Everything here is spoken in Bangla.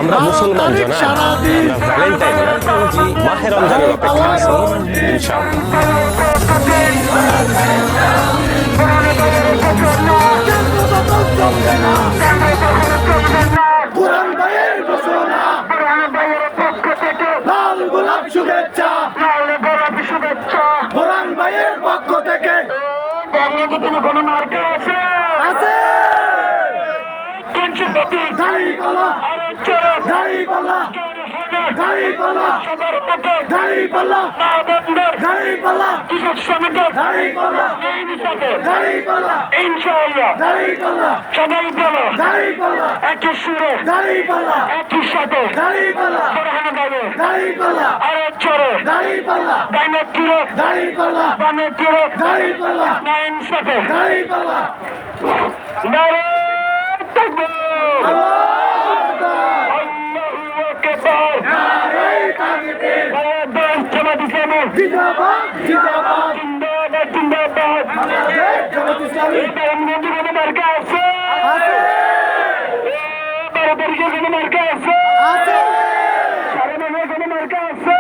আমরা মুসলমান জনা, আমরা ভ্যালেন্টাইন না, মাহে রমজানের অপেক্ষা আছি ইনশাআল্লাহ। কুরআন ভাইয়ের ঘোষণা, লাল গোলাপ শুভেচ্ছা, কুরআন ভাইয়ের পক্ষ থেকে কোনো মার্কা আছে দাড়িপাল্লা, দাড়িপাল্লা, দাড়িপাল্লা, দাড়িপাল্লা, দাড়িপাল্লা, কৃষক শ্রমিকের দাড়িপাল্লা, দাড়িপাল্লা, ইনশাআল্লাহ দাড়িপাল্লা, সবাই বলো দাড়িপাল্লা, একই সুরে দাড়িপাল্লা, একই সাথে দাড়িপাল্লা, দাড়িপাল্লা, আরেক চরে দাড়িপাল্লা, ডাইনে তীরে দাড়িপাল্লা, বামে তীরে দাড়িপাল্লা, নাইন সাথে দাড়িপাল্লা, নারে তাকবীর, আল্লাহু আকবার, আল্লাহু আকবার, নারে তাকবীর, বাংলাদেশ জামাত ইসলামী জিন্দাবাদ, জিন্দাবাদ, জিন্দাবাদ, জিন্দাবাদ, বাংলাদেশ জামাত ইসলামী। এবার নদীর কোনো মার্কা আছে? এবার বরিশাল কোনো মার্কা আছে? সারাবাংলার কোনো মার্কা আছে?